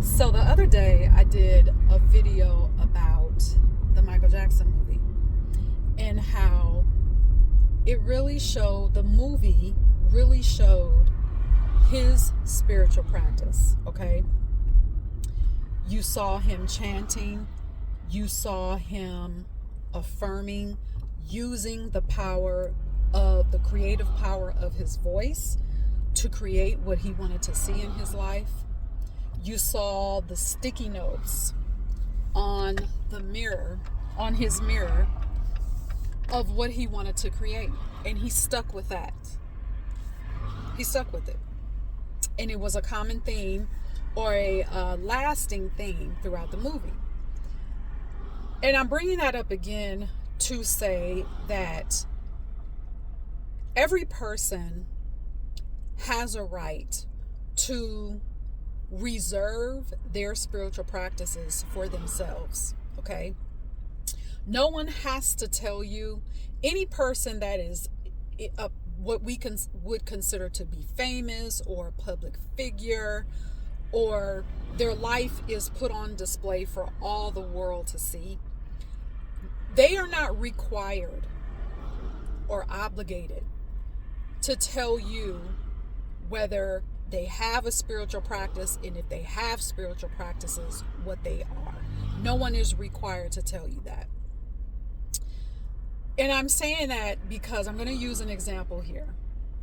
So the other day I did a video about the Michael Jackson movie and how the movie really showed his spiritual practice, okay? You saw him chanting, you saw him affirming, using the power of the creative power of his voice to create what he wanted to see in his life. You saw the sticky notes on his mirror of what he wanted to create. And he stuck with that. He stuck with it. And it was a common theme or a lasting theme throughout the movie. And I'm bringing that up again to say that every person has a right to reserve their spiritual practices for themselves, okay? No one has to tell you. Any person that is what we would consider to be famous or a public figure, or their life is put on display for all the world to see, they are not required or obligated to tell you whether they have a spiritual practice, and if they have spiritual practices, what they are. No one is required to tell you that. And I'm saying that because I'm going to use an example here.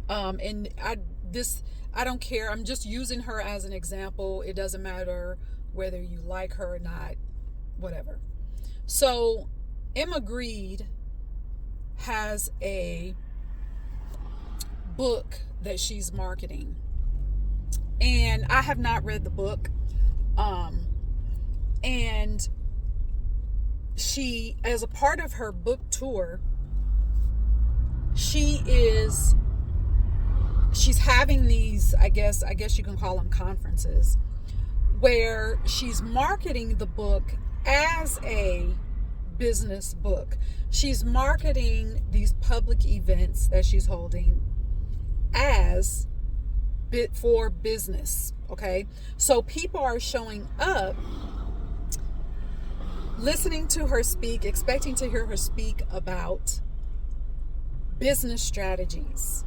And I don't care. I'm just using her as an example. It doesn't matter whether you like her or not, whatever. So Emma Grede has a book that she's marketing. And I have not read the book. And she, as a part of her book tour, she's having these, I guess you can call them conferences, where she's marketing the book as a business book. She's marketing these public events that she's holding as for business, okay? So people are showing up, listening to her speak, expecting to hear her speak about business strategies,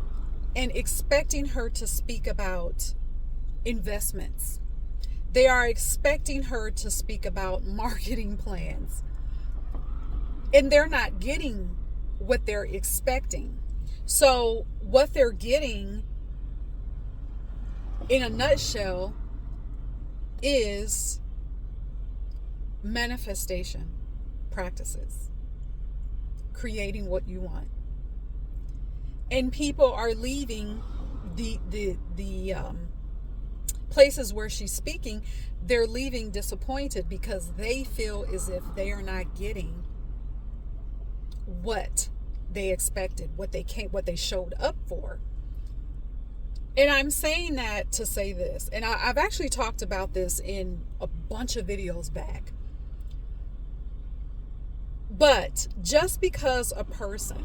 and expecting her to speak about investments. They are expecting her to speak about marketing plans, and they're not getting what they're expecting. So what they're getting, in a nutshell, is manifestation practices, creating what you want. And people are leaving the places where she's speaking. They're leaving disappointed because they feel as if they are not getting what they expected, what they showed up for. And I'm saying that to say this, and I've actually talked about this in a bunch of videos back. But just because a person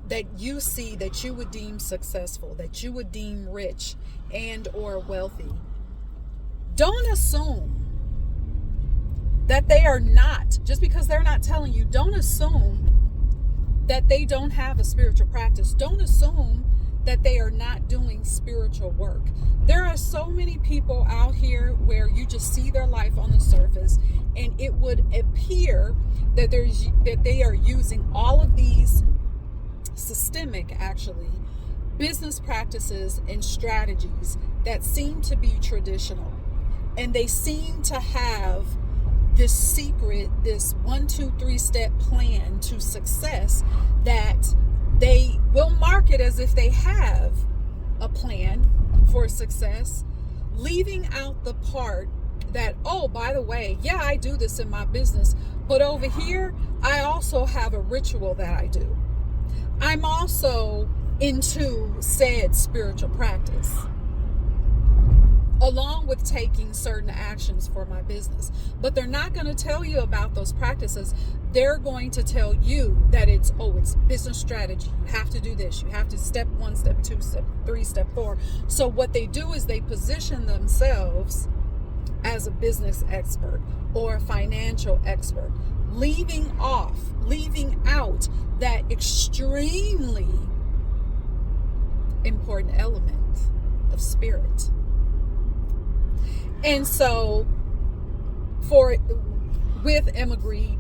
that you see that you would deem successful, that you would deem rich and or wealthy, don't assume that they are not. Just because they're not telling you, don't assume that they don't have a spiritual practice. Don't assume that they are not doing spiritual work. There are so many people out here where you just see their life on the surface, and it would appear that they are using all of these systemic, actually, business practices and strategies that seem to be traditional. And they seem to have this secret, this 1, 2, 3 step plan to success that they will market as if they have a plan for success, leaving out the part that, oh, by the way, yeah, I do this in my business, but over here, I also have a ritual that I do. I'm also into said spiritual practice, along with taking certain actions for my business. But they're not going to tell you about those practices. They're going to tell you that it's business strategy. You have to do this. You have to step 1, step 2, step 3, step 4. So what they do is they position themselves as a business expert or a financial expert, leaving out that extremely important element of spirit. And so with Emma Grede,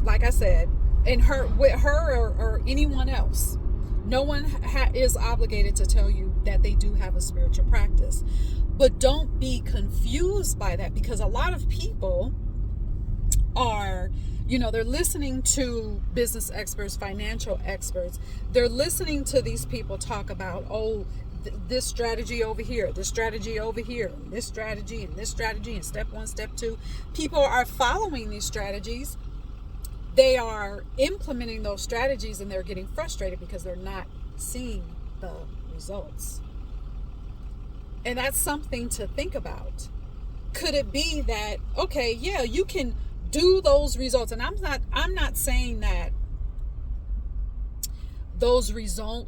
like I said, and with her or anyone else, no one is obligated to tell you that they do have a spiritual practice. But don't be confused by that, because a lot of people are, they're listening to business experts, financial experts. They're listening to these people talk about, this strategy over here, this strategy over here, this strategy and this strategy, and step 1, step 2. People are following these strategies. They are implementing those strategies, and they're getting frustrated because they're not seeing the results. And that's something to think about. Could it be that, okay, yeah, you can do those results, and I'm not saying that those results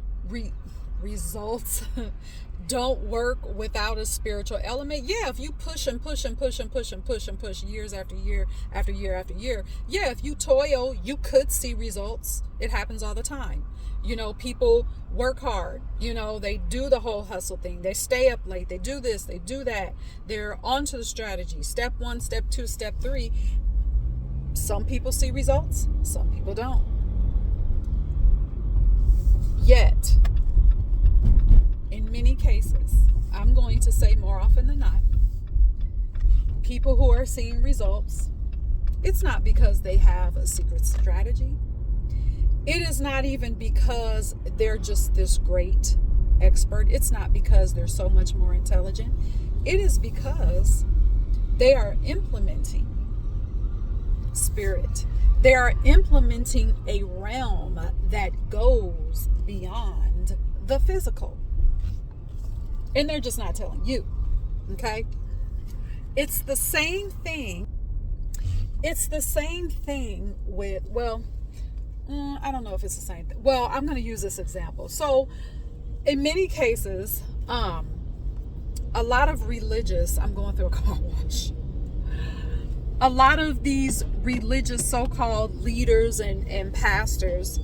don't work without a spiritual element. Yeah, if you push and push and push and push and push and push years after year after year after year, yeah, if you toil, you could see results. It happens all the time. People work hard. They do the whole hustle thing. They stay up late. They do this. They do that. They're onto the strategy. Step 1, step 2, step 3. Some people see results. Some people don't. Yet, in many cases, I'm going to say more often than not, people who are seeing results, it's not because they have a secret strategy. It is not even because they're just this great expert. It's not because they're so much more intelligent. It is because they are implementing spirit. They are implementing a realm that goes beyond the physical. And they're just not telling you. Okay? It's the same thing. It's the same thing with, I don't know if it's the same thing. Well, I'm going to use this example. So, in many cases, a lot of religious, I'm going through a car wash. A lot of these religious so-called leaders and pastors,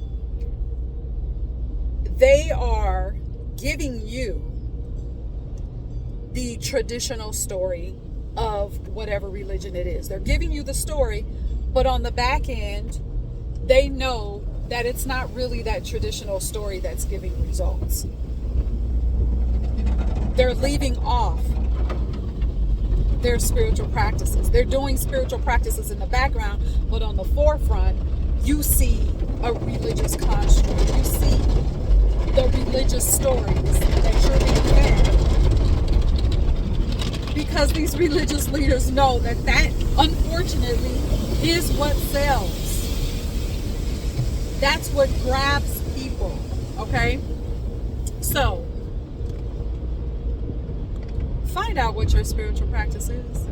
they are giving you the traditional story of whatever religion it is. They're giving you the story, but on the back end, they know that it's not really that traditional story that's giving results. They're leaving off their spiritual practices. They're doing spiritual practices in the background, but on the forefront, you see a religious construct. You see the religious stories that you're being fed. Because these religious leaders know that unfortunately is what sells. That's what grabs people, okay? So, find out what your spiritual practice is.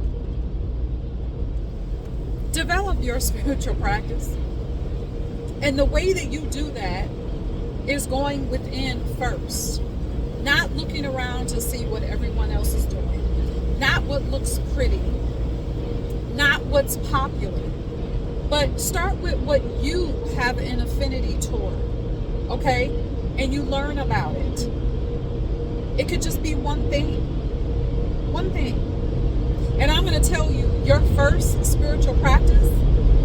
Develop your spiritual practice. And the way that you do that is going within first. Not looking around to see what everyone else is doing. Not what looks pretty. Not what's popular. But start with what you have an affinity toward. Okay? And you learn about it. It could just be one thing. One thing. And I'm going to tell you, your first spiritual practice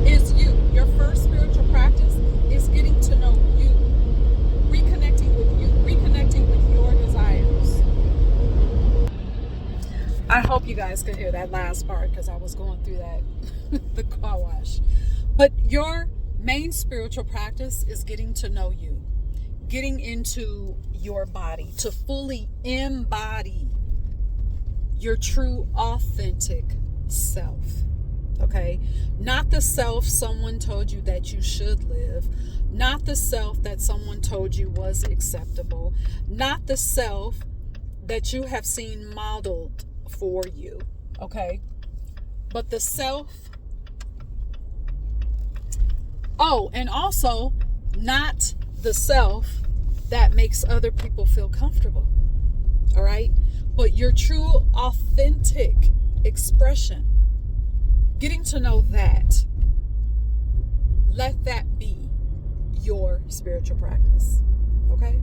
is you. Your first spiritual practice is getting to know you. Reconnecting with you. Reconnecting with your desires. I hope you guys could hear that last part because I was going through that, the car wash. But your main spiritual practice is getting to know you. Getting into your body. To fully embody your true, authentic self. Okay? Not the self someone told you that you should live. Not the self that someone told you was acceptable. Not the self that you have seen modeled for you. Okay? But the self. Oh, and also not the self that makes other people feel comfortable. All right? But your true, authentic expression, getting to know that, let that be your spiritual practice. Okay?